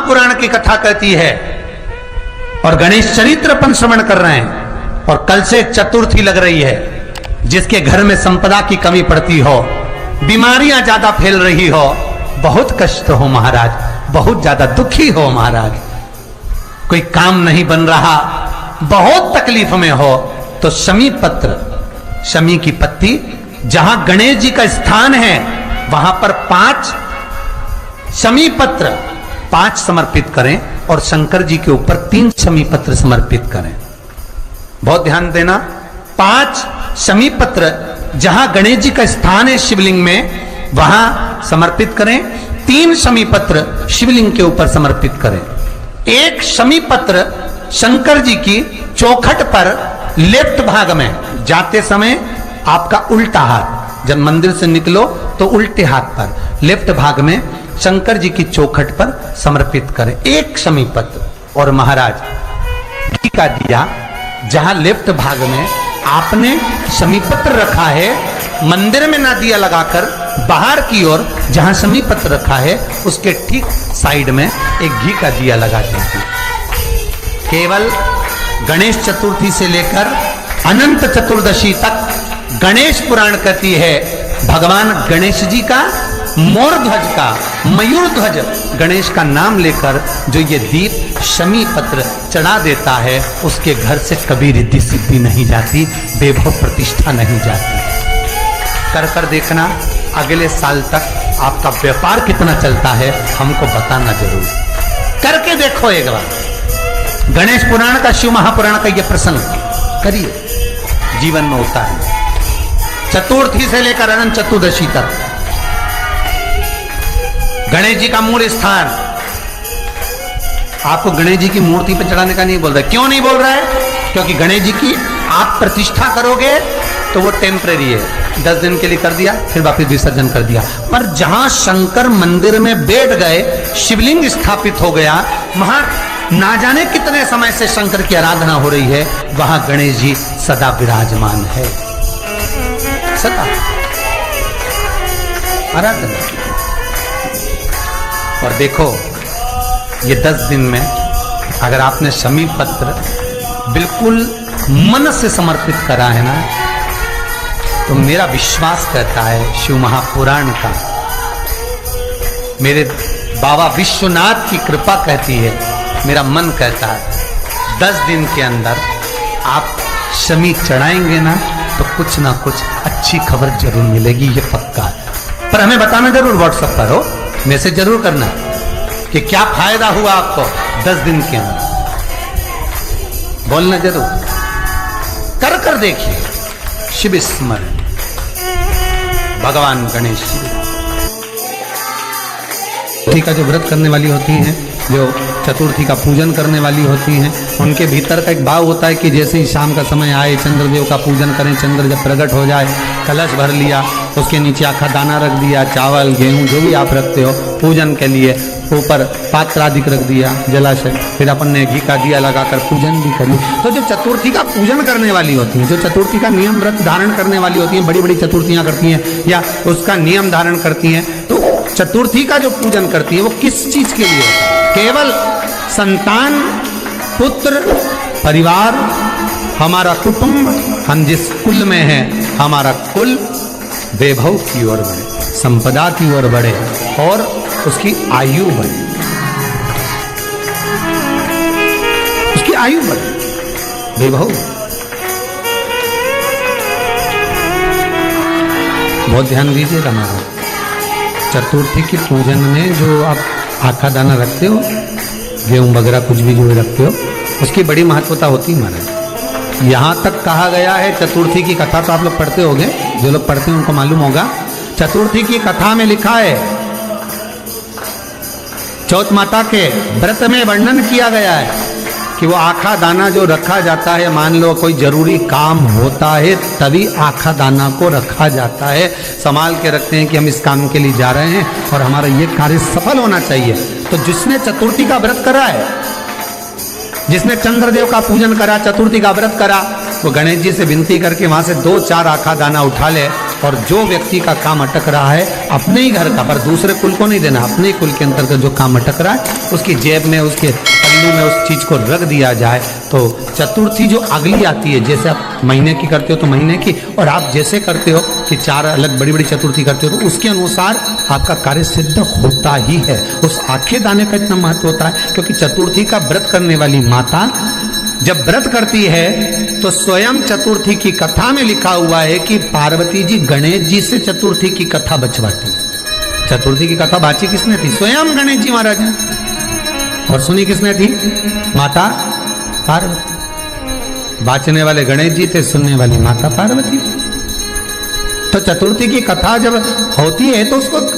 महापुराण की कथा कहती है और गणेश चरित्र अपन श्रवण कर रहे हैं, और कल से चतुर्थी लग रही है। जिसके घर में संपदा की कमी पड़ती हो, बीमारियां ज्यादा फैल रही हो, बहुत कष्ट हो महाराज, बहुत ज्यादा दुखी हो महाराज, कोई काम नहीं बन रहा, बहुत तकलीफ में हो, तो शमी पत्र, शमी की पत्ती, जहां गणेश जी का स्थान है वहां पर 5 शमी पत्र 5 समर्पित करें और शंकर जी के ऊपर 3 शमी पत्र समर्पित करें। बहुत ध्यान देना, 5 शमी पत्र जहां गणेश जी का स्थान है शिवलिंग में वहां समर्पित करें, 3 शमी पत्र शिवलिंग के ऊपर समर्पित करें। 1 शमी पत्र शंकर जी की चौखट पर लेफ्ट भाग में, जाते समय आपका उल्टा हाथ, जब मंदिर से निकलो तो उल्टे हाथ पर लेफ्ट भाग में शंकर जी की चौखट पर समर्पित करें 1 शमी पत्र। और महाराज घी का दिया जहां लेफ्ट भाग में आपने शमी पत्र रखा है, मंदिर में ना दिया लगाकर बाहर की ओर जहां शमी पत्र रखा है उसके ठीक साइड में एक घी का दिया लगा दीजिए। केवल गणेश चतुर्थी से लेकर अनंत चतुर्दशी तक गणेश पुराण कहती है भगवान गणेश जी का, मोर ध्वज का, मयूर ध्वज गणेश का नाम लेकर जो ये दीप शमी पत्र चढ़ा देता है उसके घर से कभी रिद्धि सिद्धि नहीं जाती, वैभव प्रतिष्ठा नहीं जाती। कर कर देखना, अगले साल तक आपका व्यापार कितना चलता है हमको बताना जरूर, करके देखो एक बार। गणेश पुराण का, शिव महापुराण का यह प्रसंग करिए, जीवन में होता है। चतुर्थी से लेकर अनंत चतुर्दशी तक गणेश जी का मूल स्थान, आपको गणेश जी की मूर्ति पर चढ़ाने का नहीं बोल रहा है। क्यों नहीं बोल रहा है? क्योंकि गणेश जी की आप प्रतिष्ठा करोगे तो वो टेम्परेरी है, 10 दिन के लिए कर दिया फिर वापस विसर्जन कर दिया। पर जहां शंकर मंदिर में बैठ गए, शिवलिंग स्थापित हो गया, वहां ना जाने कितने समय से शंकर की आराधना हो रही है, वहां गणेश जी सदा विराजमान है, सदा आराधना। और देखो ये 10 दिन में अगर आपने शमी पत्र बिल्कुल मन से समर्पित करा है ना, तो मेरा विश्वास कहता है शिव महापुराण का, मेरे बाबा विश्वनाथ की कृपा कहती है, मेरा मन कहता है 10 दिन के अंदर आप शमी चढ़ाएंगे ना तो कुछ ना कुछ अच्छी खबर जरूर मिलेगी, ये पक्का है। पर हमें बताना जरूर, व्हाट्सएप पर हो, मैसेज जरूर करना कि क्या फायदा हुआ आपको 10 दिन के अंदर, बोलना जरूर, कर कर देखिए। शिव स्मरण भगवान गणेश जी का जो व्रत करने वाली होती हैं, जो चतुर्थी का पूजन करने वाली होती हैं, उनके भीतर का एक भाव होता है कि जैसे ही शाम का समय आए चंद्रदेव का पूजन करें, चंद्र जब प्रकट हो जाए, कलश भर लिया, उसके नीचे आखा दाना रख दिया, चावल गेहूं जो भी आप रखते हो पूजन के लिए, ऊपर पात्र आदि रख दिया जलाशय, फिर अपन ने घी का दिया लगाकर पूजन भी कर लिया। तो जो चतुर्थी का पूजन करने वाली होती हैं, जो चतुर्थी का नियम व्रत धारण करने वाली होती हैं, बड़ी बड़ी चतुर्थियां करती हैं या उसका नियम धारण करती हैं, तो चतुर्थी का जो पूजन करती है वो किस चीज के लिए? केवल संतान, पुत्र, परिवार, हमारा कुटुंब, हम जिस कुल में हैं हमारा कुल वैभव की ओर बढ़े, संपदा की ओर बढ़े और उसकी आयु बढ़े, उसकी आयु बढ़े, वैभव। बहुत ध्यान दीजिएगा महाराज, चतुर्थी के पूजन में जो आप आखा दाना रखते हो, गेहूं वगैरह कुछ भी जो रखते हो, उसकी बड़ी महत्वता होती है महाराज। यहाँ तक कहा गया है, चतुर्थी की कथा तो आप लोग पढ़ते होंगे, जो लोग पढ़ते हैं उनको मालूम होगा, चतुर्थी की कथा में लिखा है, चौथ माता के व्रत में वर्णन किया गया है कि वो आखा दाना जो रखा जाता है, मान लो कोई जरूरी काम होता है तभी आखा दाना को रखा जाता है, संभाल के रखते हैं कि हम इस काम के लिए जा रहे हैं और हमारा ये कार्य सफल होना चाहिए। तो जिसने चतुर्थी का व्रत करा है, जिसने चंद्रदेव का पूजन करा, चतुर्थी का व्रत करा, वो गणेश जी से विनती करके वहां से 2-4 आखा दाना उठा ले और जो व्यक्ति का काम अटक रहा है अपने ही घर का, पर दूसरे कुल को नहीं देना, अपने ही कुल के अंतर्गत जो काम अटक रहा है उसकी जेब में, उसके पल्लू में उस चीज को रख दिया जाए। तो चतुर्थी जो अगली आती है, जैसे आप महीने की करते हो तो महीने की, और आप जैसे करते हो कि 4 अलग बड़ी बड़ी चतुर्थी करते हो तो उसके अनुसार आपका कार्य सिद्ध होता ही है। उस आखे दाने का इतना महत्व होता है क्योंकि चतुर्थी का व्रत करने वाली माता जब व्रत करती है तो स्वयं चतुर्थी की कथा में लिखा हुआ है कि पार्वती जी गणेश जी से चतुर्थी की कथा बचवाती। चतुर्थी की कथा बाची किसने थी? स्वयं गणेश जी महाराज ने। और सुनी किसने थी? माता पार्वती। बाचने वाले गणेश जी थे, सुनने वाली माता पार्वती। तो चतुर्थी की कथा जब होती है तो उसको